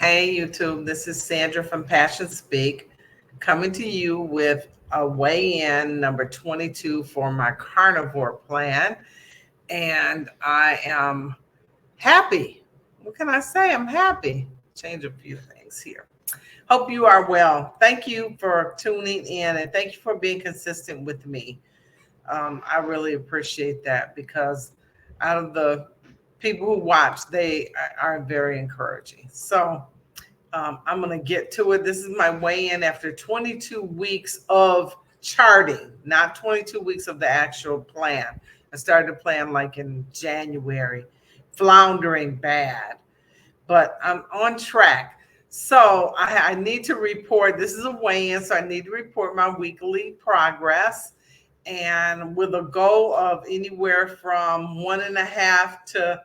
Hey YouTube, this is Sandra from Passion Speak, coming to you with a weigh-in number 22 for my carnivore plan. And I am happy. What can I say? I'm happy. Change a few things here. Hope you are well. Thank you for tuning in and thank you for being consistent with me. I really appreciate that because out of the people who watch, they are very encouraging. So I'm going to get to it. This is my weigh-in after 22 weeks of charting, not 22 weeks of the actual plan. I started to plan like in January, floundering bad, but I'm on track. So I need to report. This is a weigh-in, so I need to report my weekly progress, and with a goal of anywhere from 1.5 to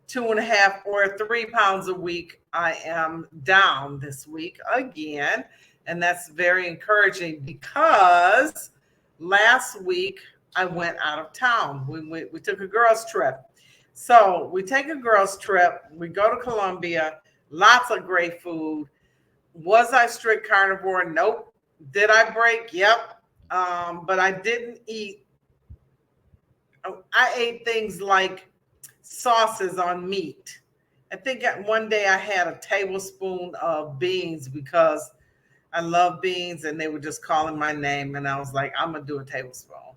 2.5 or 3 pounds a week. I am down this week again, and that's very encouraging because last week I went out of town. We took a girls trip. So we take a girls trip, we go to Colombia, lots of great food. Was I strict carnivore? Nope. Did I break? Yep. But I didn't eat. I ate things like sauces on meat. I think one day I had a tablespoon of beans because I love beans and they were just calling my name. And I was like, I'm going to do a tablespoon.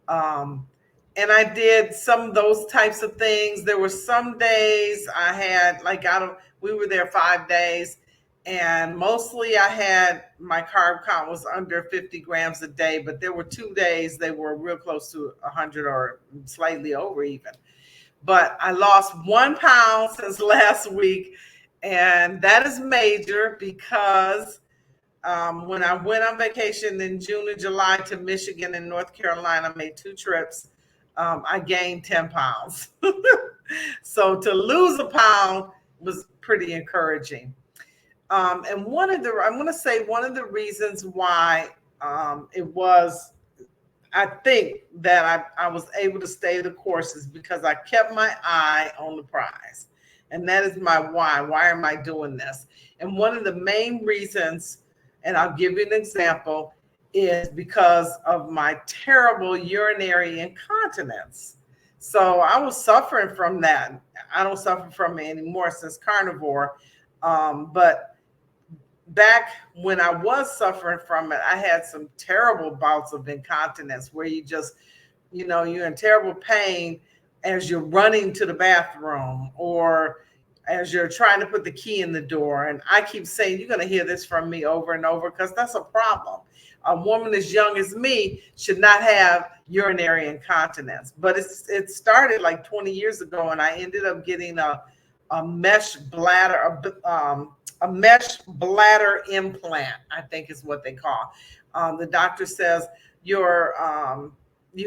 And I did some of those types of things. There were some days I had we were there 5 days and mostly I had my carb count was under 50 grams a day, but there were 2 days they were real close to 100 or slightly over even. But I lost 1 pound since last week, and that is major because when I went on vacation in June and July to Michigan and North Carolina, I made 2 trips. I gained 10 pounds. So to lose a pound was pretty encouraging. And I'm going to say one of the reasons why I think that I was able to stay the course is because I kept my eye on the prize. And that is my why. Why am I doing this? And one of the main reasons, and I'll give you an example, is because of my terrible urinary incontinence. So I was suffering from that. I don't suffer from it anymore since carnivore. But back when I was suffering from it, I had some terrible bouts of incontinence where you just, you're in terrible pain as you're running to the bathroom or as you're trying to put the key in the door. And I keep saying, you're going to hear this from me over and over because that's a problem. A woman as young as me should not have urinary incontinence. But it started like 20 years ago, and I ended up getting a mesh bladder, a mesh bladder implant, I think is what they call. The doctor says you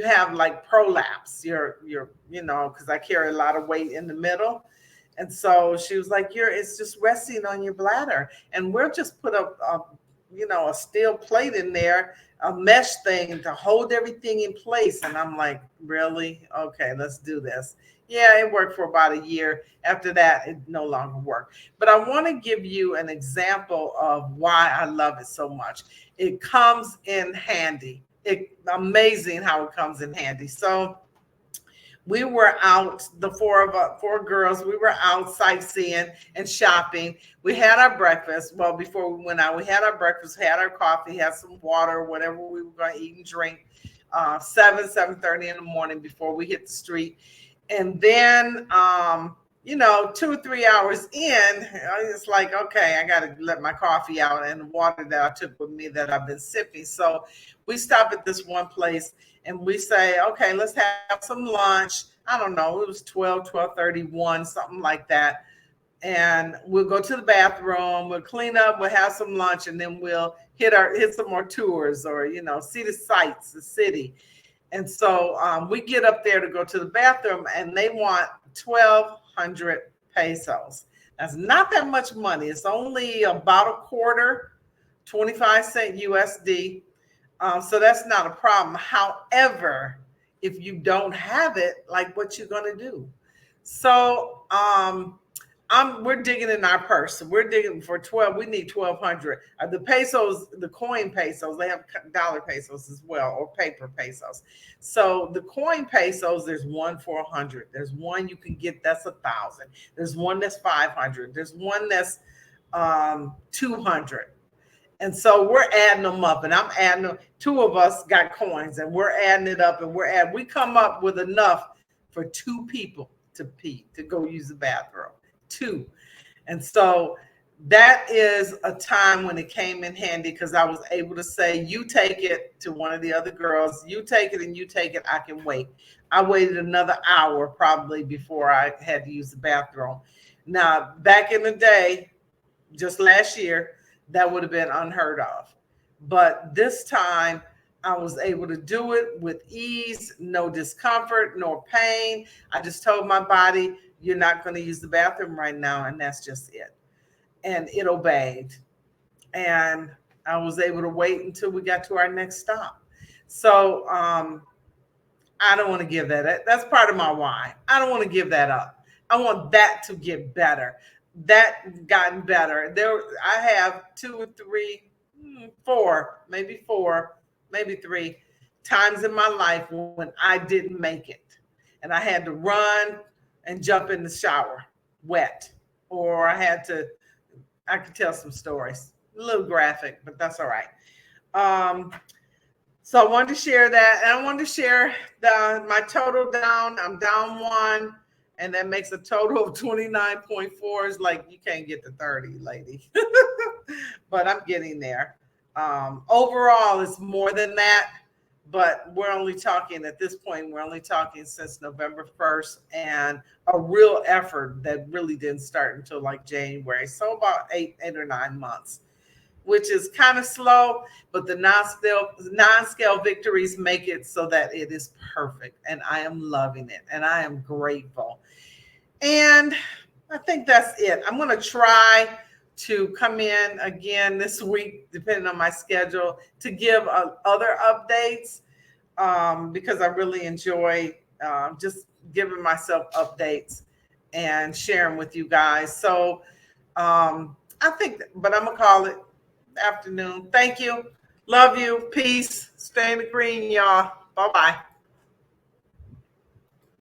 have like prolapse. Because I carry a lot of weight in the middle. And so she was like, it's just resting on your bladder. And we'll just put a steel plate in there, a mesh thing to hold everything in place. And I'm like, really? Okay, let's do this. Yeah, it worked for about a year. After that, it no longer worked. But I want to give you an example of why I love it so much. It comes in handy. It's amazing how it comes in handy. So we were out, the four girls, we were out sightseeing and shopping. We had our breakfast. Well, before we went out, we had our breakfast, had our coffee, had some water, whatever we were going to eat and drink, 7:30 in the morning before we hit the street. And then, 2 or 3 hours in, it's like, okay, I got to let my coffee out and the water that I took with me that I've been sipping. So we stop at this one place and we say, okay, let's have some lunch. I don't know. It was 12:31, something like that. And we'll go to the bathroom, we'll clean up, we'll have some lunch, and then we'll hit some more tours or, see the sights, the city. And so we get up there to go to the bathroom and they want 1,200 pesos. That's not that much money. It's only about a quarter, 25 cent USD. So that's not a problem. However, if you don't have it, like what you going to do? So we're digging in our purse. We're digging for 12. We need 1,200. The pesos, the coin pesos, they have dollar pesos as well, or paper pesos. So the coin pesos, there's one for 100. There's one you can get that's 1,000. There's one that's 500. There's one that's 200. And so we're adding them up, and I'm adding them. Two of us got coins, and we're adding it up, and we come up with enough for two people to pee, to go use the bathroom. Two. And so that is a time when it came in handy, because I was able to say, you take it, to one of the other girls, you take it and you take it, I can wait. I waited another hour probably before I had to use the bathroom. Now, back in the day, just last year, that would have been unheard of. But this time I was able to do it with ease, no discomfort, no pain. I just told my body, you're not going to use the bathroom right now, and that's just it. And it obeyed. And I was able to wait until we got to our next stop. So I don't want to give that. That's part of my why. I don't want to give that up. I want that to get better. That gotten better. I have 2 or 3, 4, maybe 3 times in my life when I didn't make it. And I had to run and jump in the shower wet, or I could tell some stories, a little graphic, but that's all right. So I wanted to share that, and I wanted to share my total down. I'm down 1, and that makes a total of 29.4. It's like you can't get to 30, lady, but I'm getting there. Overall, it's more than that. But we're only talking at this point, we're only talking since November 1st, and a real effort that really didn't start until like January. So about 8 or 9 months, which is kind of slow, but the non-scale victories make it so that it is perfect. And I am loving it, and I am grateful. And I think that's it. I'm going to try to come in again this week, depending on my schedule, to give other updates, because I really enjoy just giving myself updates and sharing with you guys. So I think, but I'm going to call it afternoon. Thank you. Love you. Peace. Stay in the green, y'all. Bye-bye.